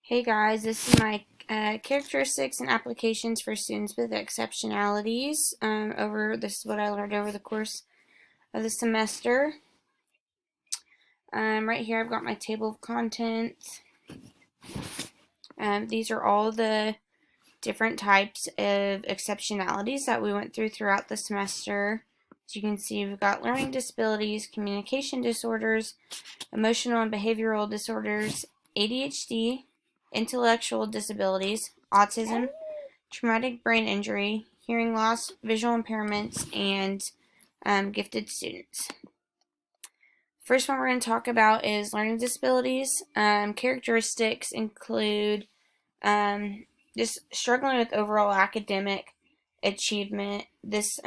Hey guys, this is my characteristics and applications for students with exceptionalities. This is what I learned over the course of the semester. Right here I've got my table of contents. These are all the different types of exceptionalities that we went through throughout the semester. As you can see, we've got learning disabilities, communication disorders, emotional and behavioral disorders, ADHD, intellectual disabilities, autism, traumatic brain injury, hearing loss, visual impairments, and gifted students. First one we're going to talk about is learning disabilities. Characteristics include just struggling with overall academic achievement. This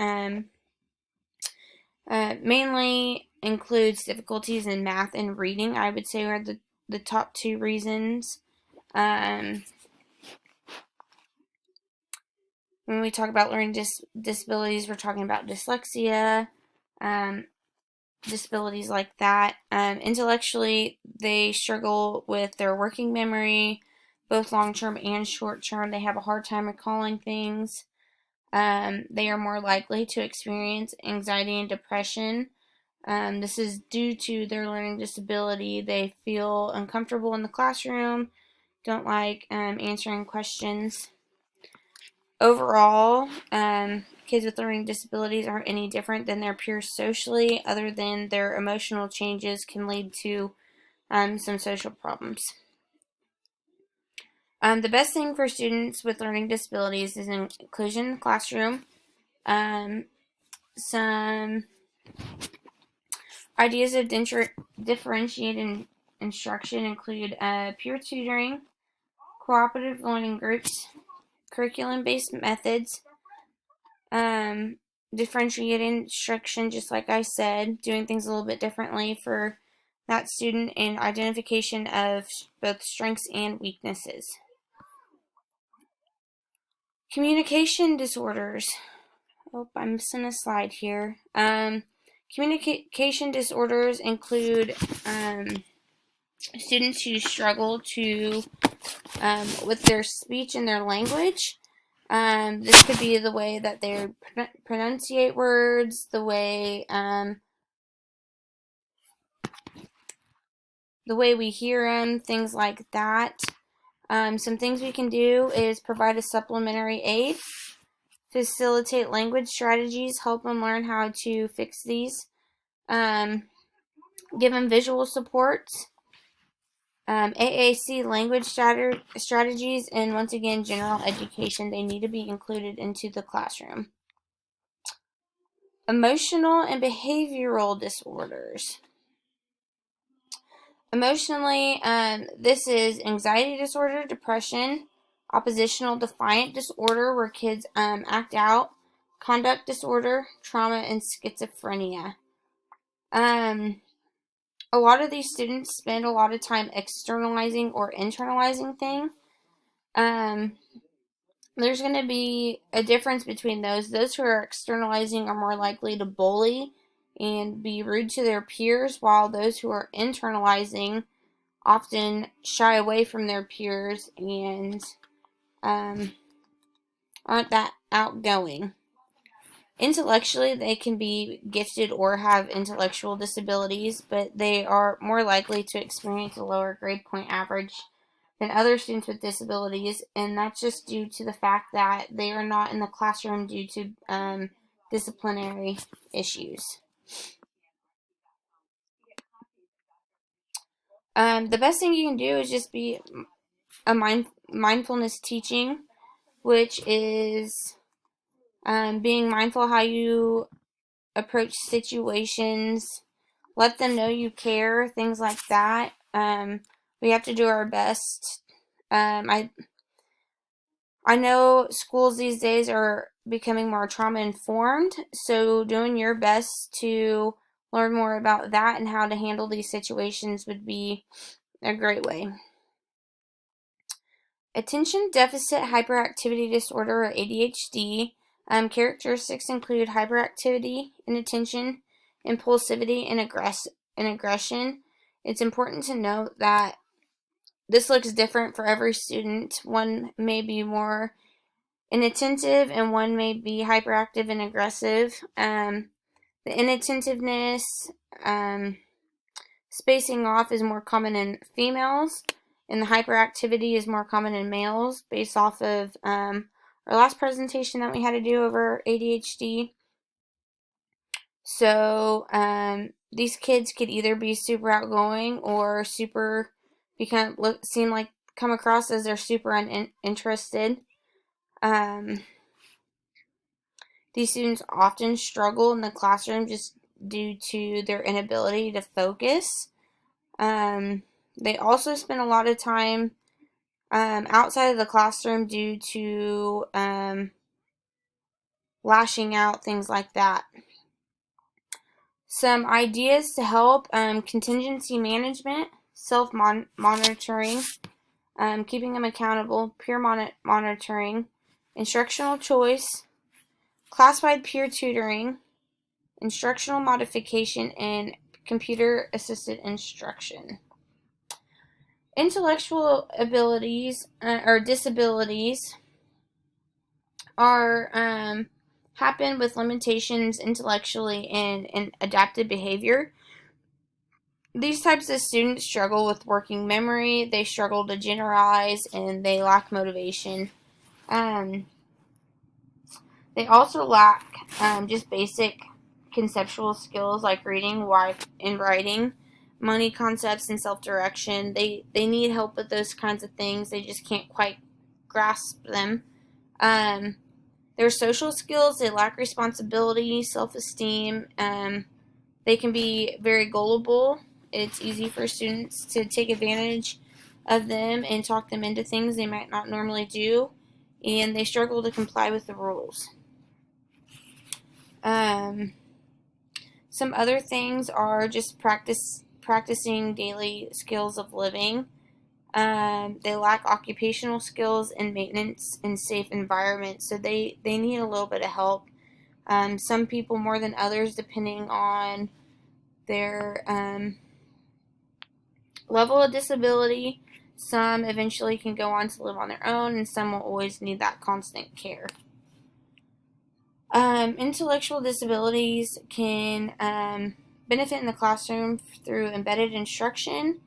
mainly includes difficulties in math and reading, I would say, are the top two reasons. When we talk about learning disabilities, we're talking about dyslexia, disabilities like that. Intellectually, they struggle with their working memory, both long-term and short-term. They have a hard time recalling things. They are more likely to experience anxiety and depression. This is due to their learning disability. They feel uncomfortable in the classroom, don't like answering questions. Overall, kids with learning disabilities aren't any different than their peers socially, other than their emotional changes can lead to some social problems. The best thing for students with learning disabilities is inclusion in the classroom. Some ideas of differentiated instruction include peer tutoring, cooperative learning groups, curriculum-based methods, differentiated instruction, just like I said, doing things a little bit differently for that student, and identification of both strengths and weaknesses. Communication disorders. Oh, I'm missing a slide here. Communication disorders include students who struggle with their speech and their language. This could be the way that they pronunciate words, the way we hear them, things like that. Some things we can do is provide a supplementary aid, facilitate language strategies, help them learn how to fix these, give them visual supports, AAC language strategies, and once again, general education. They need to be included into the classroom. Emotional and behavioral disorders. Emotionally, this is anxiety disorder, depression, oppositional defiant disorder where kids act out, conduct disorder, trauma, and schizophrenia. A lot of these students spend a lot of time externalizing or internalizing things. There's going to be a difference between those. Those who are externalizing are more likely to bully and be rude to their peers, while those who are internalizing often shy away from their peers and aren't that outgoing. Intellectually, they can be gifted or have intellectual disabilities, but they are more likely to experience a lower grade point average than other students with disabilities, and that's just due to the fact that they are not in the classroom due to disciplinary issues. The best thing you can do is just be a mindfulness teaching, which is being mindful how you approach situations, let them know you care, things like that. We have to do our best. I know schools these days are becoming more trauma informed, so doing your best to learn more about that and how to handle these situations would be a great way. Attention Deficit Hyperactivity Disorder, or ADHD. Characteristics include hyperactivity, inattention, impulsivity, and aggression. It's important to note that this looks different for every student. One may be more inattentive and one may be hyperactive and aggressive. The inattentiveness, spacing off is more common in females, and the hyperactivity is more common in males based off of our last presentation that we had to do over ADHD. So these kids could either be super outgoing or super come across as they're super uninterested. These students often struggle in the classroom just due to their inability to focus. They also spend a lot of time outside of the classroom due to lashing out, things like that. Some ideas to help: contingency management, self-monitoring, keeping them accountable, peer monitoring, instructional choice, class-wide peer tutoring, instructional modification, and computer-assisted instruction. Intellectual abilities or disabilities are happen with limitations intellectually and adaptive behavior. These types of students struggle with working memory, they struggle to generalize, and they lack motivation. They also lack just basic conceptual skills like reading and writing, money concepts, and self-direction. They need help with those kinds of things. They just can't quite grasp them. Their social skills, they lack responsibility, self-esteem. They can be very gullible. It's easy for students to take advantage of them and talk them into things they might not normally do, and they struggle to comply with the rules. Some other things are just practicing daily skills of living. They lack occupational skills and maintenance in safe environments, so they need a little bit of help. Some people more than others, depending on their level of disability. Some eventually can go on to live on their own, and some will always need that constant care. Intellectual disabilities can benefit in the classroom through embedded instruction,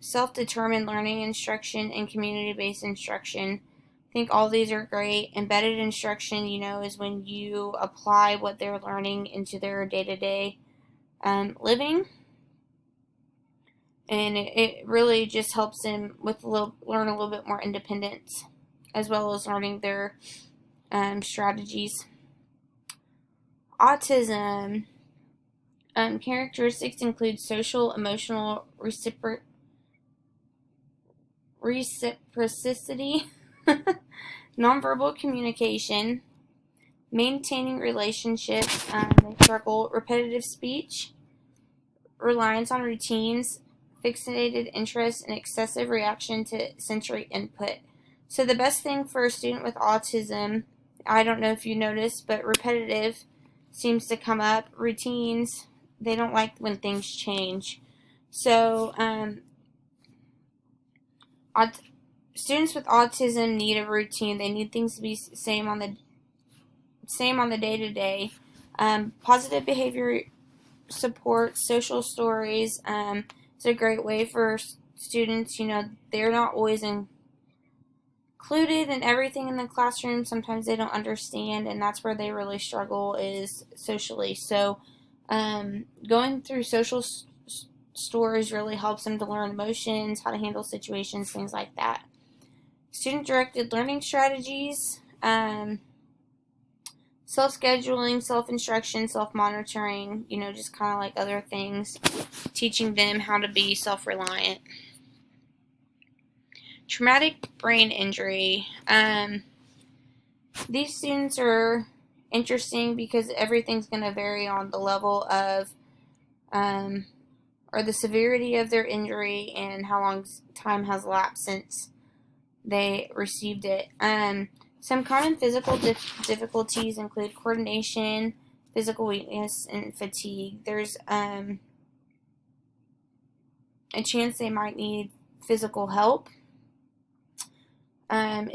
self-determined learning instruction, and community-based instruction. I think all these are great. Embedded instruction, is when you apply what they're learning into their day-to-day living, and it really just helps them learn a little bit more independence, as well as learning their strategies. Autism. Characteristics include social, emotional reciprocity, nonverbal communication, maintaining relationships, they struggle, repetitive speech, reliance on routines, fixated interest, and excessive reaction to sensory input. So the best thing for a student with autism, I don't know if you noticed, but repetitive seems to come up. Routines, they don't like when things change. So students with autism need a routine. They need things to be same on the day-to-day. Positive behavior support, social stories. It's a great way for students. They're not always included in everything in the classroom. Sometimes they don't understand, and that's where they really struggle, is socially. So going through social stories really helps them to learn emotions, how to handle situations, things like that. Student-directed learning strategies, self-scheduling, self-instruction, self-monitoring, just kind of like other things, teaching them how to be self-reliant. Traumatic brain injury. These students are interesting because everything's going to vary on the level of or the severity of their injury and how long time has elapsed since they received it. Some common physical difficulties include coordination, physical weakness, and fatigue. There's a chance they might need physical help.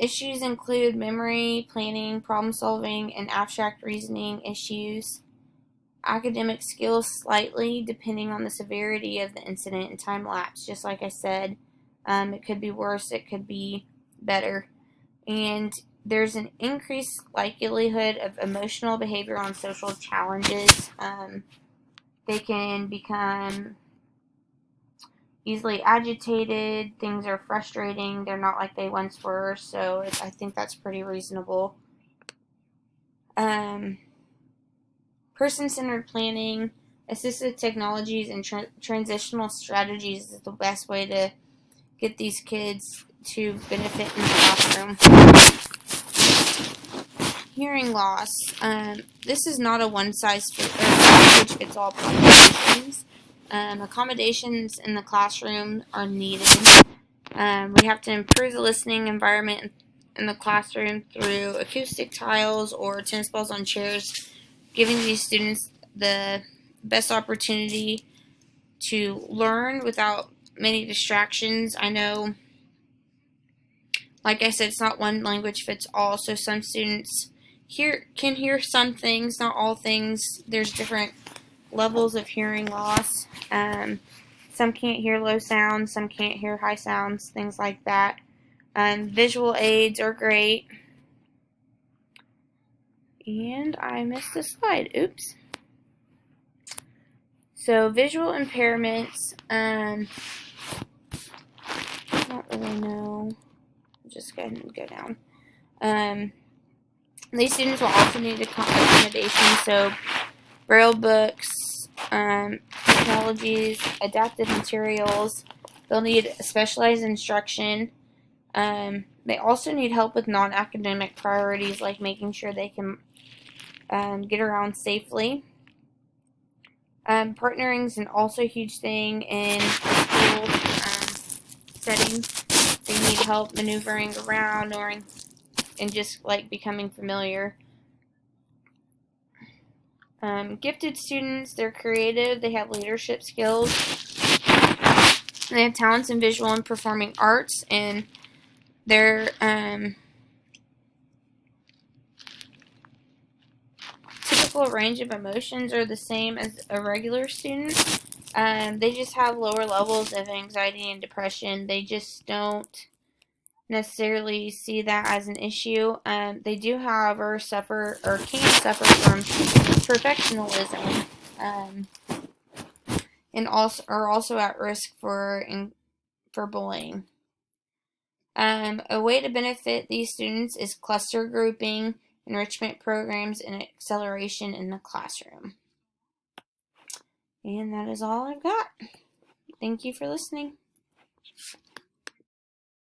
Issues include memory, planning, problem solving, and abstract reasoning issues. Academic skills slightly depending on the severity of the incident and time lapse. Just like I said, it could be worse, it could be better. And there's an increased likelihood of emotional, behavioral, and social challenges. They can become easily agitated, things are frustrating, they're not like they once were, so I think that's pretty reasonable. Person-centered planning, assistive technologies, and transitional strategies is the best way to get these kids to benefit in the classroom. Hearing loss. This is not a one-size-fits-all populations. Accommodations in the classroom are needed. We have to improve the listening environment in the classroom through acoustic tiles or tennis balls on chairs, giving these students the best opportunity to learn without many distractions. I know, like I said, it's not one language fits all, so some students can hear some things, not all things. There's different levels of hearing loss. Some can't hear low sounds, some can't hear high sounds, things like that. Visual aids are great. And I missed a slide. Oops. So visual impairments, I don't really know. I'll just go ahead and go down. These students will also need accommodation, so braille books, technologies, adaptive materials. They'll need specialized instruction. They also need help with non-academic priorities, like making sure they can get around safely. Partnering is also a huge thing in school settings. They need help maneuvering around and just like becoming familiar. Gifted students, they're creative, they have leadership skills, they have talents in visual and performing arts, and their typical range of emotions are the same as a regular student. They just have lower levels of anxiety and depression. They just don't necessarily see that as an issue. They do, however, suffer or can suffer from perfectionism, and are also at risk for bullying. A way to benefit these students is cluster grouping, enrichment programs, and acceleration in the classroom. And that is all I've got. Thank you for listening.